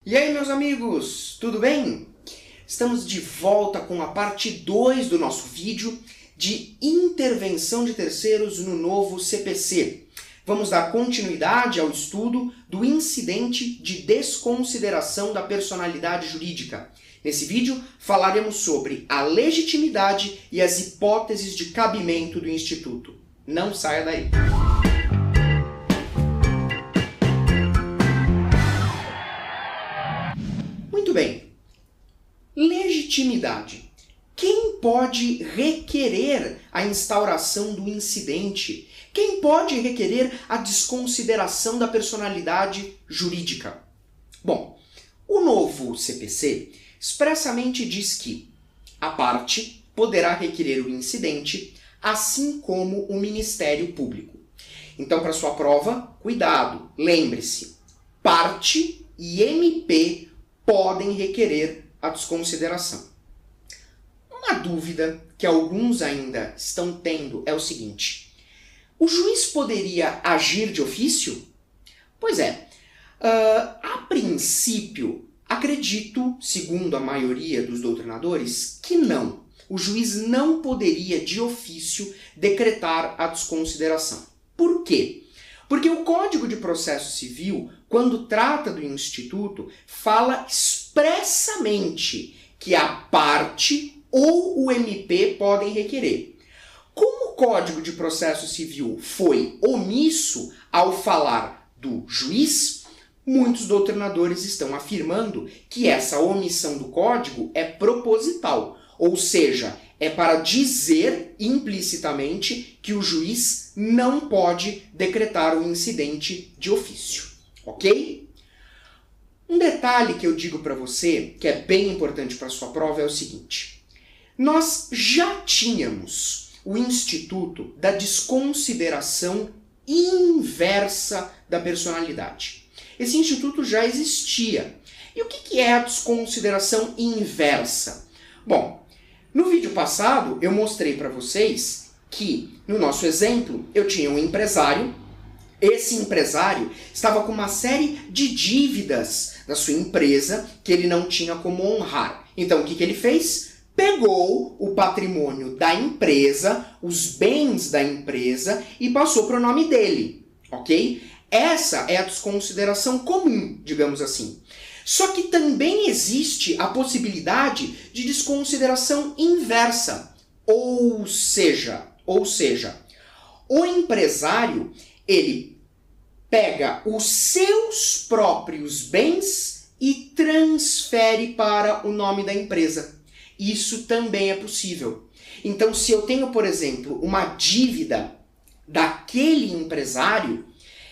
E aí, meus amigos, tudo bem? Estamos de volta com a parte 2 do nosso vídeo de intervenção de terceiros no novo CPC. Vamos dar continuidade ao estudo do incidente de desconsideração da personalidade jurídica. Nesse vídeo, falaremos sobre a legitimidade e as hipóteses de cabimento do Instituto. Não saia daí! Muito bem. Legitimidade. Quem pode requerer a instauração do incidente? Quem pode requerer a desconsideração da personalidade jurídica? Bom, o novo CPC expressamente diz que a parte poderá requerer o incidente, assim como o Ministério Público. Então, para sua prova, cuidado, lembre-se, parte e MP podem requerer a desconsideração. Uma dúvida que alguns ainda estão tendo é o seguinte: o juiz poderia agir de ofício? Pois é, a princípio, acredito, segundo a maioria dos doutrinadores, que não. O juiz não poderia de ofício decretar a desconsideração. Por quê? Porque o Código de Processo Civil, quando trata do Instituto, fala expressamente que a parte ou o MP podem requerer. Como o Código de Processo Civil foi omisso ao falar do juiz, muitos doutrinadores estão afirmando que essa omissão do Código é proposital, ou seja, é para dizer implicitamente que o juiz não pode decretar o incidente de ofício, ok? Um detalhe que eu digo para você, que é bem importante para a sua prova, é o seguinte: nós já tínhamos o Instituto da Desconsideração Inversa da Personalidade. Esse instituto já existia. E o que é a desconsideração inversa? Bom, no vídeo passado eu mostrei para vocês que, no nosso exemplo, eu tinha um empresário. Esse empresário estava com uma série de dívidas da sua empresa que ele não tinha como honrar. Então o que ele fez? Pegou o patrimônio da empresa, os bens da empresa e passou para o nome dele, ok? Essa é a desconsideração comum, digamos assim. Só que também existe a possibilidade de desconsideração inversa. Ou seja, o empresário, ele pega os seus próprios bens e transfere para o nome da empresa. Isso também é possível. Então, se eu tenho, por exemplo, uma dívida daquele empresário,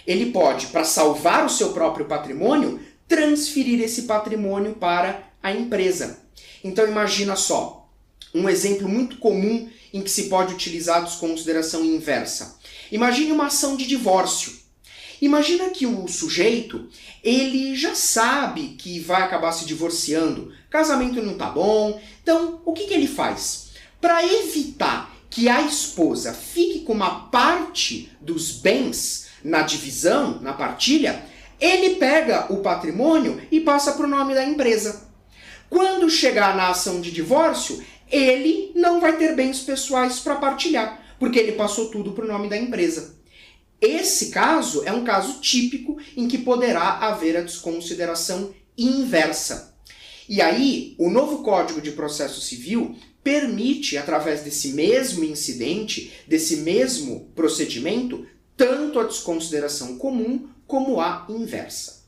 ele pode, para salvar o seu próprio patrimônio, transferir esse patrimônio para a empresa. Então imagina só, um exemplo muito comum em que se pode utilizar a desconsideração inversa. Imagine uma ação de divórcio. Imagina que o sujeito, ele já sabe que vai acabar se divorciando, casamento não tá bom, então o que ele faz? Para evitar que a esposa fique com uma parte dos bens na divisão, na partilha, ele pega o patrimônio e passa para o nome da empresa. Quando chegar na ação de divórcio, ele não vai ter bens pessoais para partilhar, porque ele passou tudo para o nome da empresa. Esse caso é um caso típico em que poderá haver a desconsideração inversa. E aí, o novo Código de Processo Civil permite, através desse mesmo incidente, desse mesmo procedimento, tanto a desconsideração comum como a inversa.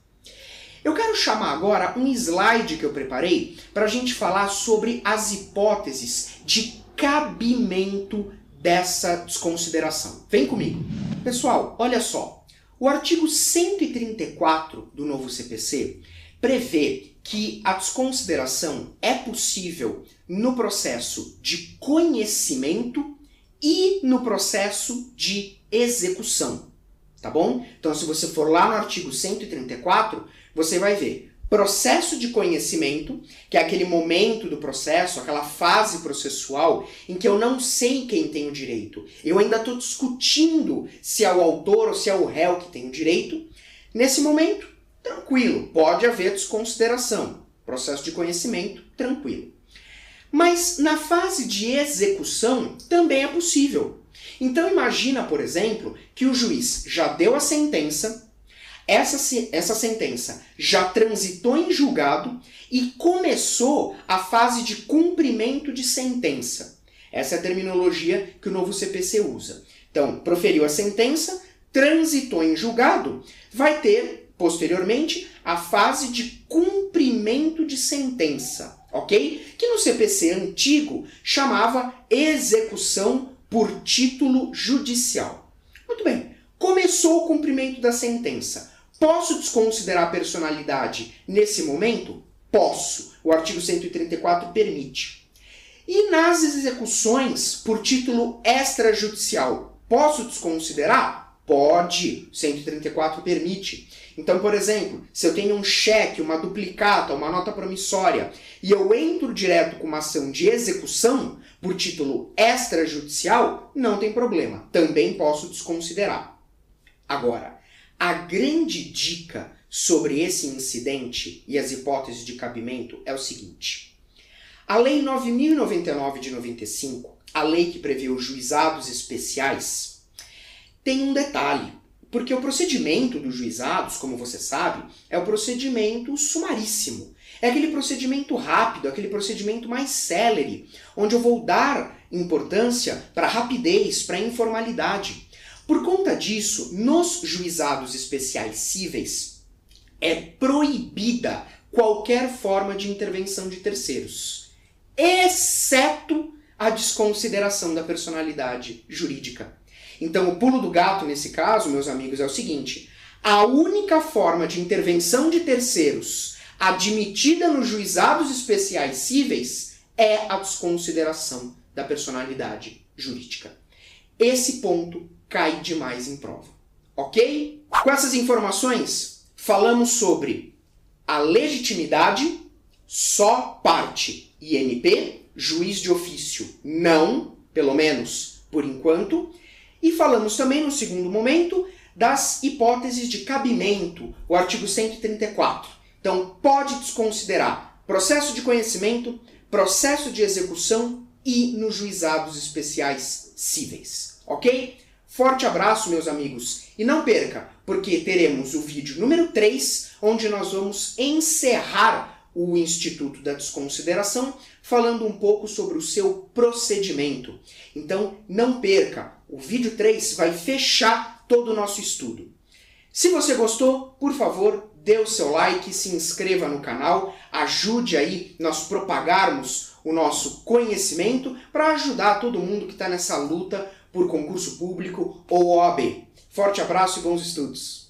Eu quero chamar agora um slide que eu preparei para a gente falar sobre as hipóteses de cabimento dessa desconsideração. Vem comigo. Pessoal, olha só. O artigo 134 do novo CPC prevê que a desconsideração é possível no processo de conhecimento e no processo de execução. Tá bom? Então, se você for lá no artigo 134, você vai ver processo de conhecimento, que é aquele momento do processo, aquela fase processual em que eu não sei quem tem o direito. Eu ainda estou discutindo se é o autor ou se é o réu que tem o direito. Nesse momento, tranquilo, pode haver desconsideração. Processo de conhecimento, tranquilo. Mas na fase de execução também é possível. Então imagina, por exemplo, que o juiz já deu a sentença, essa sentença já transitou em julgado e começou a fase de cumprimento de sentença. Essa é a terminologia que o novo CPC usa. Então, proferiu a sentença, transitou em julgado, vai ter, posteriormente, a fase de cumprimento de sentença, ok? Que no CPC antigo chamava execução por título judicial. Muito bem, começou o cumprimento da sentença. Posso desconsiderar a personalidade nesse momento? Posso. O artigo 134 permite. E nas execuções por título extrajudicial, posso desconsiderar? Pode. 134 permite. Então, por exemplo, se eu tenho um cheque, uma duplicata, uma nota promissória, e eu entro direto com uma ação de execução por título extrajudicial, não tem problema. Também posso desconsiderar. Agora, a grande dica sobre esse incidente e as hipóteses de cabimento é o seguinte. A Lei 9.099 de 95, a lei que prevê os juizados especiais, tem um detalhe. Porque o procedimento dos juizados, como você sabe, é o procedimento sumaríssimo. É aquele procedimento rápido, aquele procedimento mais célere, onde eu vou dar importância para a rapidez, para a informalidade. Por conta disso, nos juizados especiais cíveis, é proibida qualquer forma de intervenção de terceiros, exceto a desconsideração da personalidade jurídica. Então, o pulo do gato nesse caso, meus amigos, é o seguinte: a única forma de intervenção de terceiros admitida nos juizados especiais cíveis é a desconsideração da personalidade jurídica. Esse ponto cai demais em prova. Ok? Com essas informações, falamos sobre a legitimidade, só parte INP, juiz de ofício não, pelo menos por enquanto, e falamos também, no segundo momento, das hipóteses de cabimento, o artigo 134. Então, pode desconsiderar processo de conhecimento, processo de execução e nos juizados especiais cíveis. Ok? Forte abraço, meus amigos. E não perca, porque teremos o vídeo número 3, onde nós vamos encerrar o Instituto da Desconsideração, falando um pouco sobre o seu procedimento. Então, não perca. O vídeo 3 vai fechar todo o nosso estudo. Se você gostou, por favor, dê o seu like, se inscreva no canal, ajude aí nós propagarmos o nosso conhecimento para ajudar todo mundo que está nessa luta por concurso público ou OAB. Forte abraço e bons estudos!